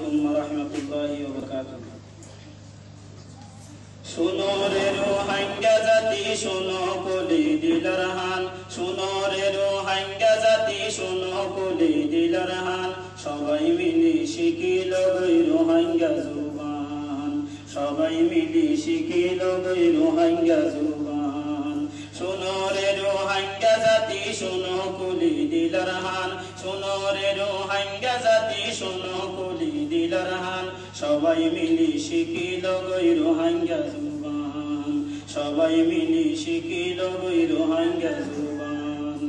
আলাইকুম ওয়া রাহমাতুল্লাহি ওয়া বারাকাতুহু। শোনো রে রোহিঙ্গা জাতি, শোনো কলি দিলার হান, শোনো রে রোহিঙ্গা জাতি, শোনো কলি দিলার হান। সবাই মিলে শিখিল গই রোহিঙ্গা জুবান, সবাই মিলে শিখিল গই রোহিঙ্গা জুবান। শোনো রে রোহিঙ্গা জাতি, শোনো কলি দিলার হান, শোনো রে রোহিঙ্গা জাতি, শোনো কলি দিলার হান। সবাই মিলে শিখিল গই রোহিঙ্গা জুবান, সবাই মিলে শিখিল গই রোহিঙ্গা জুবান।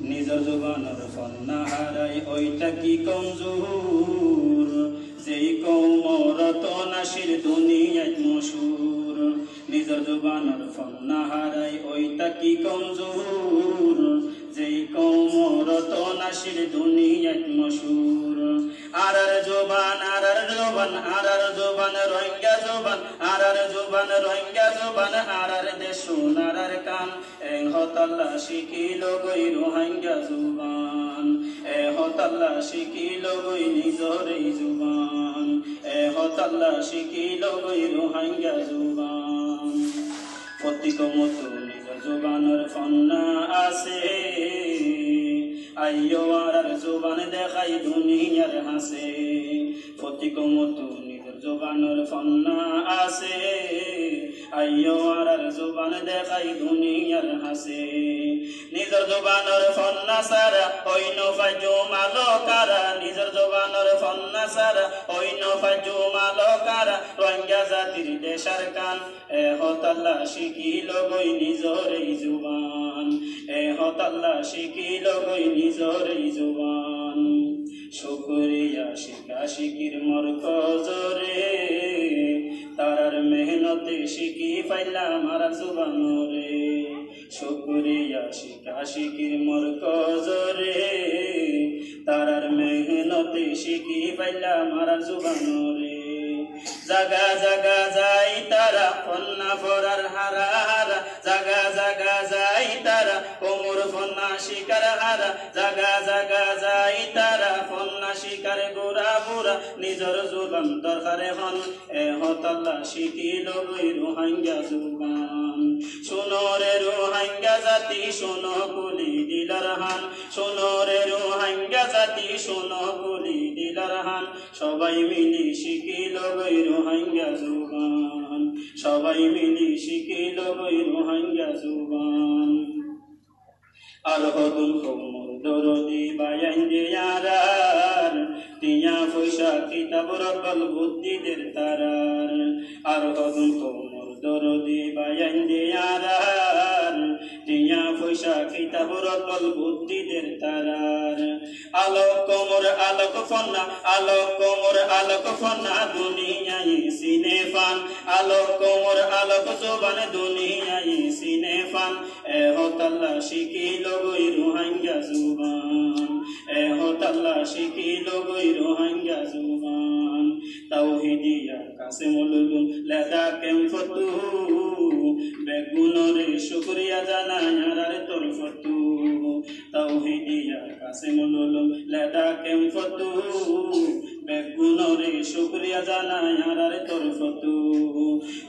নিজের জুবানের ফন্না হারাই ওইটা কি কমজোর, যেই কৌমরত নাসির দুনিয়ায় মশহুর। নিজের জুবানের ফন্না হারাই ওইটা কি কমজোর, যেই কৌমরত নাসির দুনিয়ায় মশহুর। আরার জুবান, আরার জুবান, আরার জুবান রোহিঙ্গা জুবান, আরার জুবান রোহিঙ্গা জুবান, আরার দেশ সোনার কান। এ হতাল্লা শিখিল গই রোহিঙ্গা জুবান, এ হতাল্লা শিখিল গই নিজর এই জুবান, এ হতাল্লা শিখিল গই রোহিঙ্গা জুবান। প্রতীক মতো নিজর জুবানের ফন্না আছে, আইয়ো আরার জুবান দেখাই দুনিয়ার হাসে। প্রতীক মতো নিজর জুবানের ফন্না আছে, আইয়ো আরার জুবান দেখাই দুনিয়ার হাসে। নিজর জুবানের ফন্না সারা হইন ফাজু মালকারা, নিজর জুবানের ফন্না সারা হইন ফাজু মালকারা। রোহিঙ্গা জাতির দেশার কান, এ হতাল্লা শিখিল গই নিজর এই জুবান, এ হতাল্লা শিখিল গই নিজর এই জুবান। শুকরিয়া শিখা শিকির মরকজরে, তারার মেহনতে শিখি পাইলাম আর জুবান রে। শুকরিয়া শিখা শিকির মরকজরে, তারার মেহনতে শিখি পাইলাম আর জুবান রে। জাগা জাগা যাই তারা ফন্না ফরার হারা হারা, জাগা জাগা যাই তারা কোমর ফন্না শিকার হারা। জাগা জাগা যাই তারা ফন্না শিকার গোরা বুড়া, নিজর জুবান দরকারে হন। এ হতাল্লা শিখিল গই রোহিঙ্গা জুবান। শোনো রে রোহিঙ্গা জাতি, শোনো কলি দিলার হান, শোনো রে রোহিঙ্গা জাতি, শোনো কলি দিলার হান। সবাই মিলি শিখিল গই রোহিঙ্গা জুবান, সবাই মিলি শিখিল গই রোহিঙ্গা জুবান। আর হদুল কোমর দরদি বায়াইন্দে আরার, টিয়া পয়সা কিতাব রকল বুদ্ধিদের তারার। আর হদুল কোমর দরদি বায়াইন্দে আরার, টিয়া পয়সা কিতাব রকল বুদ্ধিদের তারার। আলোক কোমর আলোক ফন্না, আলোক কোমর আলোক ফন্না, দুনিয়ায় সিনে ফান। আলোক কোমর আলোক জুবান, দুনিয়ায় সিনে ফান। এ হতাল্লা শিখিল গই রোহিঙ্গা জুবান, এ হতাল্লা শিখিল গই রোহিঙ্গা জুবান। তাওহীদিয়া কাসিমুল উলুম লেদা কেমফতু, বেগুনরে শুকরিয়া জানাই আরার তরফতু। তাওহীদিয়া কাসিমুল উলুম লেদা কেমফতু, বেগুনরে শুকরিয়া জানাই আরার তরফতু।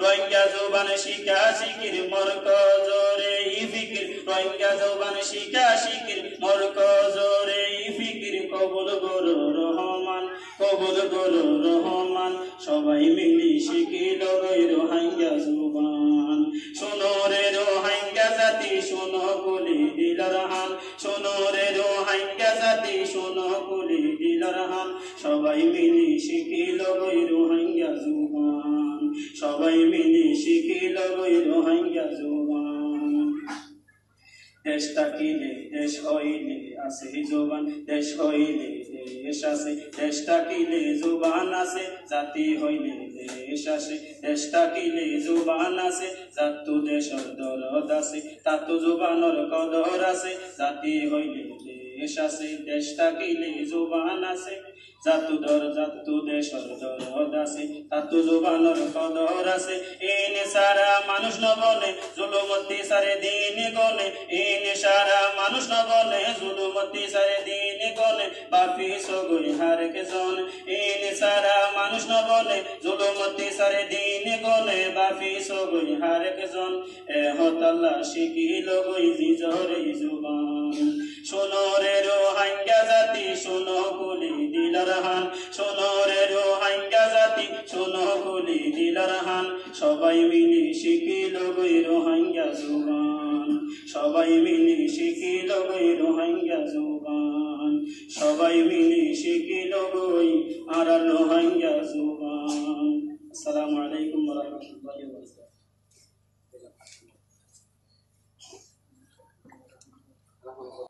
রোহিঙ্গা জুবান শিখা শিকির মরকজরে ফিকির, রোহিঙ্গা জুবান শিখা শিকির মরকজরে ফিকির। কবুল গরু রহমান, কবুল গরু রহমান। সবাই মিলি শিখিল গই রোহিঙ্গা জুবান। শোনো রে রোহিঙ্গা জাতি, শোনো কলি দিলার হান, শোনো রে রোহিঙ্গা জাতি, শোনো কলি দিলার হান। সবাই মিলি শিখিল গই রোহিঙ্গা জুবান, সবাই মিলি শিখিল গই রোহিঙ্গা জুবান। দেশ থাকিলে দেশ হইলে আছে জুবান, দেশ হইলে দেশ আছে। দেশ থাকিলে জুবান আছে, জাতি হইলে দেশ আছে। দেশ থাকিলে জুবান আছে, জাতু দেশর দরদ আছে। তাতু জুবানর কদর আছে, জাতি হইলে দেশ আছে। দেশ থাকিলে জুবান আছে, জাতু দেশর দরদ আছে। তাতু জুবানর কদর আছে। ইন সারা মানুষ নবনে, জুলুমতি সারে দিন গনে। ইন সারা মানুষ নবনে, জুলুমতি সারে দিন গনে। বাপি সগই হার কে জন, ইন সারা মানুষ ন বনে জুলুমতি সারে দিন গনে বাফি সগই হারেক জন এ হতাল্লা শিখিল গই জিজরে জুবান শোনো রে রোহিঙ্গা জাতি শোনো কুলি দিলার হান শোনো রে রোহিঙ্গা জাতি শোনো কুলি দিলার হান সবাই মিলে শিখিল গই রোহিঙ্গা জুবান সবাই মিলে শিখিল গই রোহিঙ্গা জুবান সবাই মিলে শিখিল গই আর রোহিঙ্গা জুবান আসসালামু আলাইকুম ওয়া রাহমাতুল্লাহি ওয়া বারাকাতুহু।